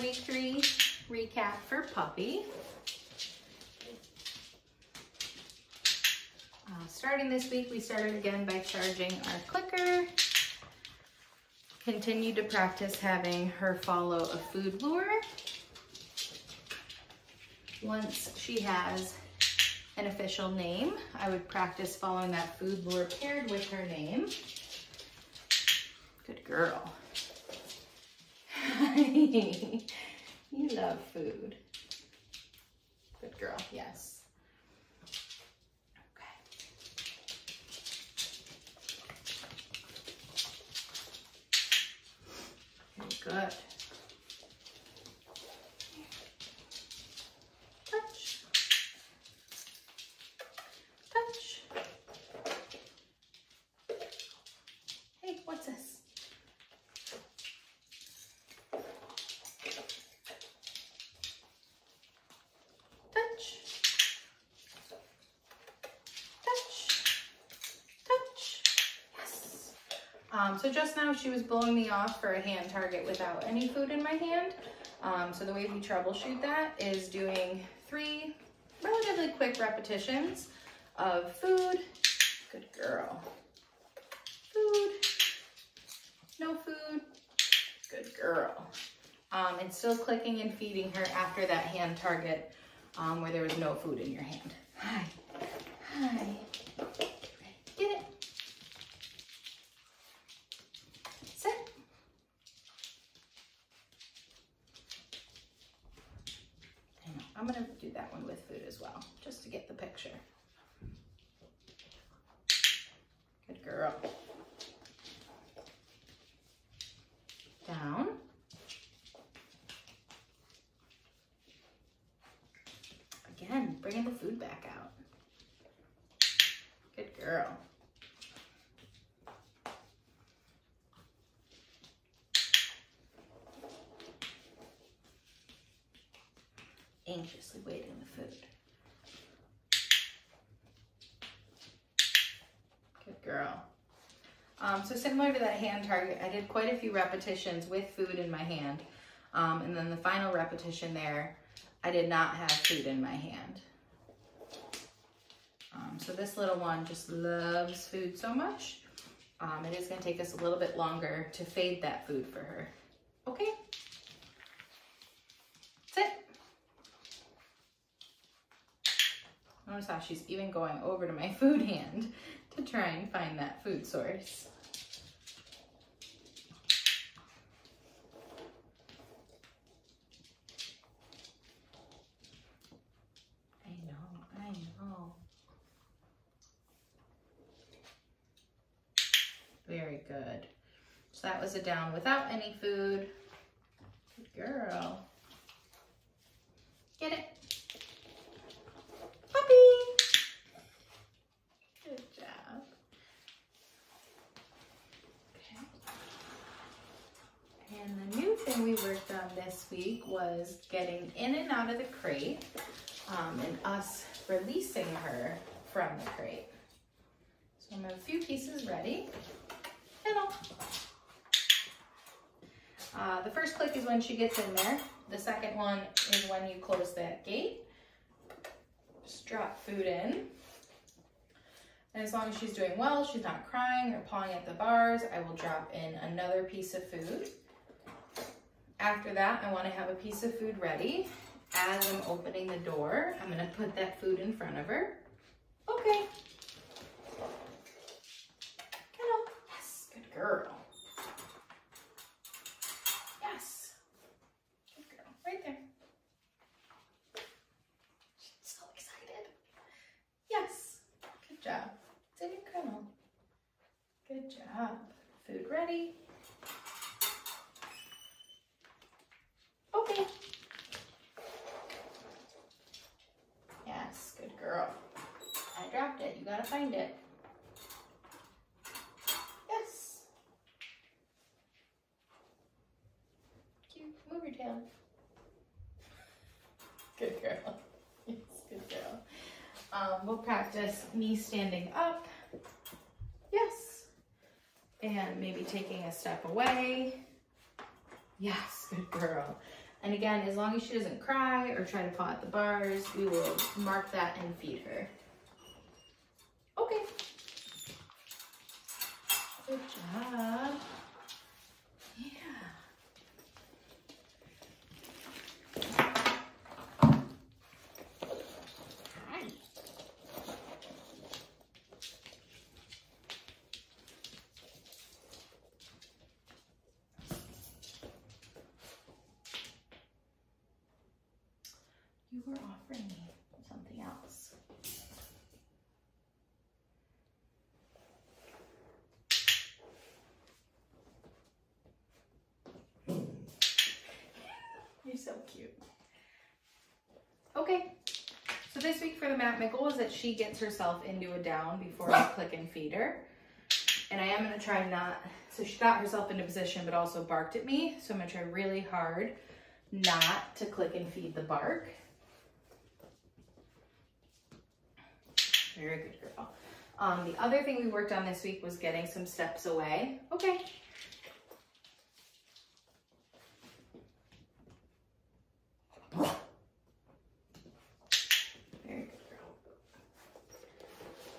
week 3 recap for Puppy. Starting this week, we started again by charging our clicker. Continued to practice having her follow a food lure. Once she has an official name, I would practice following that food lure paired with her name. Good girl. You love food. Good girl, yes. Okay. Very good. Touch. Touch. Hey, what's this? So just now she was blowing me off for a hand target without any food in my hand. So the way we troubleshoot that is doing 3 relatively quick repetitions of food, good girl, food, no food, good girl. And still clicking and feeding her after that hand target where there was no food in your hand. Hi, hi, get it. I'm gonna do that one with food as well, just to get the picture. Good girl. Down. Again, bringing the food back out. Good girl. Anxiously waiting the food. Good girl. So similar to that hand target, I did quite a few repetitions with food in my hand. And then the final repetition there, I did not have food in my hand. So this little one just loves food so much. It is going to take us a little bit longer to fade that food for her. Okay? Sit. Notice how she's even going over to my food hand to try and find that food source. I know. Very good. So that was a down without any food. Good girl. Get it. Good job. Okay. And the new thing we worked on this week was getting in and out of the crate and us releasing her from the crate. So I'm gonna have a few pieces ready. Hello. The first click is when she gets in there. The second one is when you close that gate. Just drop food in. And as long as she's doing well, she's not crying or pawing at the bars, I will drop in another piece of food. After that, I want to have a piece of food ready. As I'm opening the door, I'm going to put that food in front of her. Okay. Hello. Yes, good girl. Yes. Good girl. Right there. She's so excited. Yes. Good job. Sit in kennel. Good job. Food ready. Okay. Yes, good girl. I dropped it. You gotta find it. Yes. Cute. Move your tail. Good girl. Yes, good girl. We'll practice me standing up. Yes. And maybe taking a step away. Yes, good girl. And again, as long as she doesn't cry or try to paw at the bars, we will mark that and feed her. Okay. Good job. Yeah. You were offering me something else. You're so cute. Okay, so this week for the mat, my goal is that she gets herself into a down before I click and feed her. And I am gonna try not, so she got herself into position but also barked at me. So I'm gonna try really hard not to click and feed the bark. Very good girl. The other thing we worked on this week was getting some steps away. Okay. Very good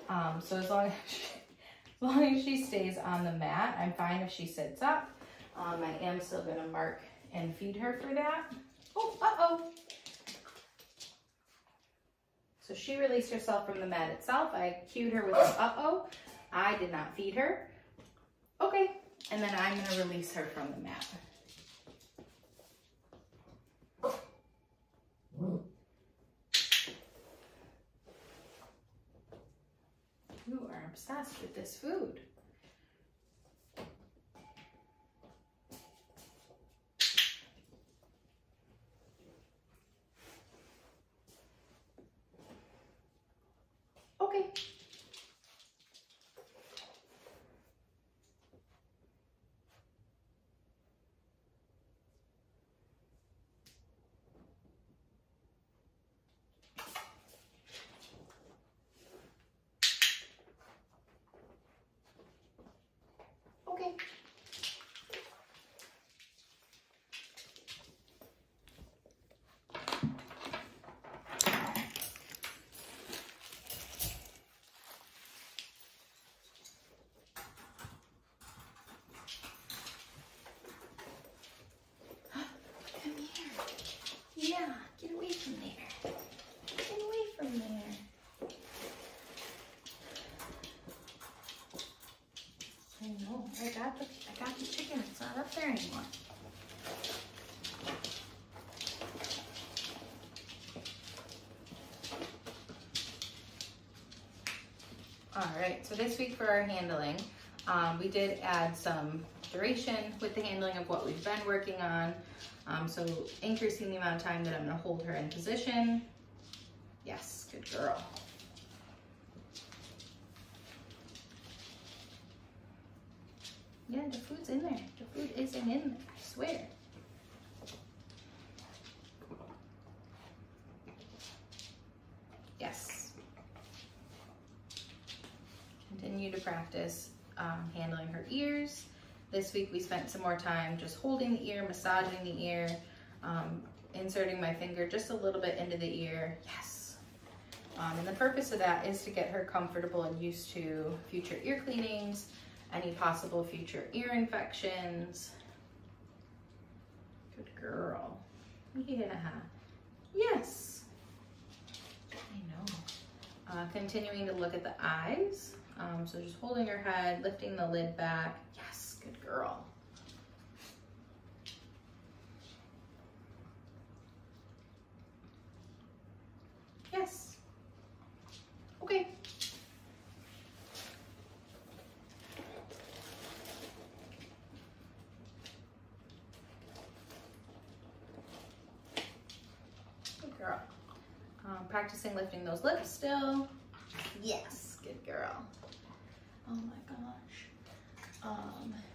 girl. So as long as she stays on the mat, I'm fine if she sits up. I am still gonna mark and feed her for that. Oh, uh-oh. So she released herself from the mat itself. I cued her with an uh-oh. I did not feed her. Okay, and then I'm gonna release her from the mat. You are obsessed with this food. Okay. Okay. Come here. Yeah, get away from there. Get away from there. I know. I got the chicken. It's not up there anymore. All right. So this week for our handling, we did add some duration with the handling of what we've been working on. So increasing the amount of time that I'm going to hold her in position. Yes, good girl. Yeah, the food's in there. The food isn't in there, I swear. Yes. Continue to practice handling her ears. This week we spent some more time just holding the ear, massaging the ear, inserting my finger just a little bit into the ear. Yes. And the purpose of that is to get her comfortable and used to future ear cleanings, any possible future ear infections. Good girl. Yeah. Yes. I know. Continuing to look at the eyes. So just holding her head, lifting the lid back. Yes, good girl. Yes. Okay. Good girl. Practicing lifting those lips still. Yes, good girl. Oh my gosh.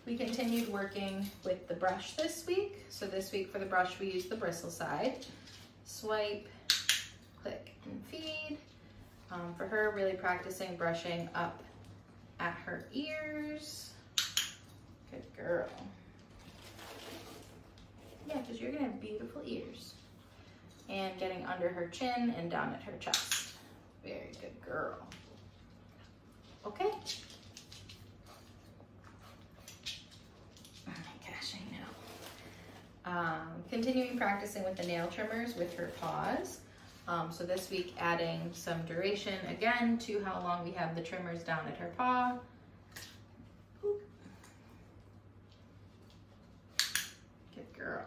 We continued working with the brush this week. So this week for the brush, we used the bristle side. Swipe, click, and feed. For her, really practicing brushing up at her ears. Good girl. Yeah, because you're gonna have beautiful ears. And getting under her chin and down at her chest. Very good girl. Okay. Oh my gosh, I know. Continuing practicing with the nail trimmers with her paws. So this week adding some duration again to how long we have the trimmers down at her paw. Oop. Good girl.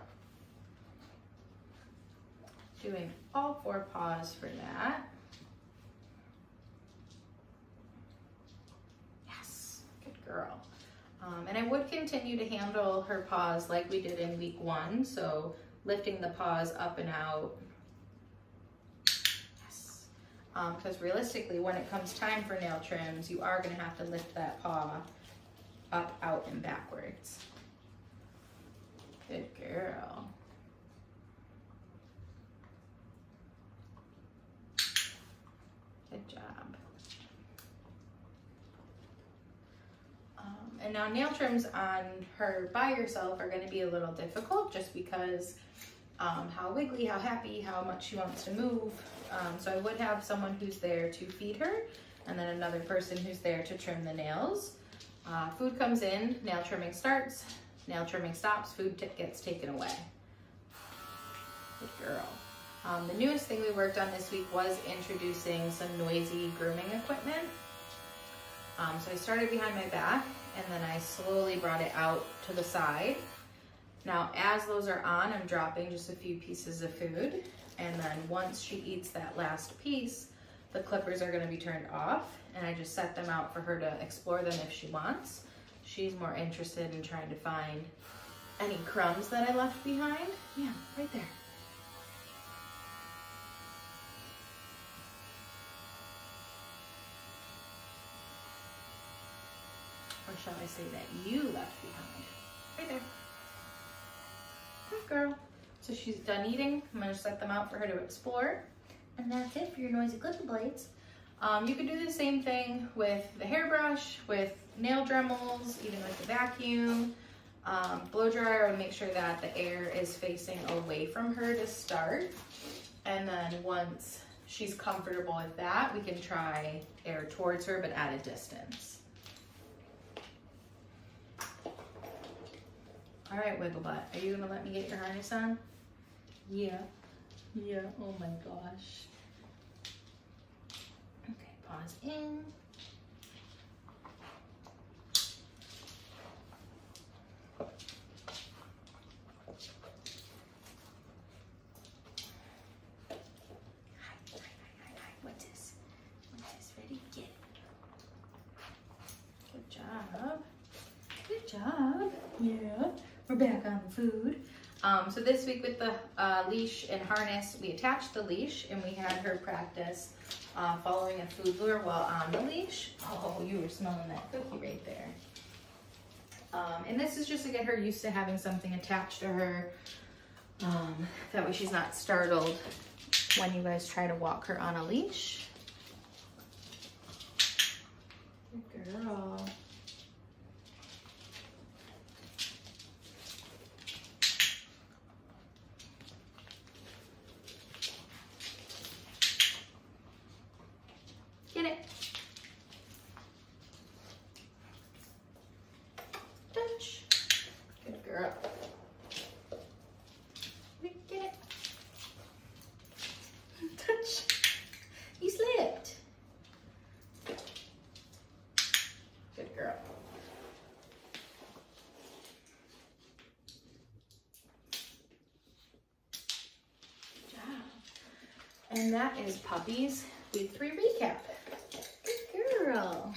Doing all 4 paws for that. Yes, good girl. And I would continue to handle her paws like we did in week 1. So lifting the paws up and out. Yes. Because realistically, when it comes time for nail trims, you are gonna have to lift that paw up, out, and backwards. Good girl. Good job. And now nail trims on her by herself are going to be a little difficult just because how wiggly, how happy, how much she wants to move. So I would have someone who's there to feed her and then another person who's there to trim the nails. Food comes in, nail trimming starts, nail trimming stops, food gets taken away. Good girl. The newest thing we worked on this week was introducing some noisy grooming equipment. So I started behind my back and then I slowly brought it out to the side. Now, as those are on, I'm dropping just a few pieces of food. And then once she eats that last piece, the clippers are gonna be turned off and I just set them out for her to explore them if she wants. She's more interested in trying to find any crumbs that I left behind. Yeah, right there. Or shall I say that you left behind? Right there. Good girl. So she's done eating. I'm gonna set them out for her to explore. And that's it for your noisy clipper blades. You could do the same thing with the hairbrush, with nail Dremels, even with the vacuum. Blow dryer, and make sure that the air is facing away from her to start. And then once she's comfortable with that, we can try air towards her, but at a distance. All right, Wigglebutt, are you gonna let me get your harness on? Yeah, yeah, oh my gosh. Okay, paws in. Hi, what's this? What's this, ready? Get it. Good job. Good job. Yeah. We're back on the food. So this week with the leash and harness, we attached the leash and we had her practice following a food lure while on the leash. Oh, you were smelling that cookie right there. And this is just to get her used to having something attached to her. That way she's not startled when you guys try to walk her on a leash. Good girl. Get it. Touch. Good girl. Get it. Touch. You slipped. Good girl. Good job. And that is Puppies Week 3 recap. Good girl.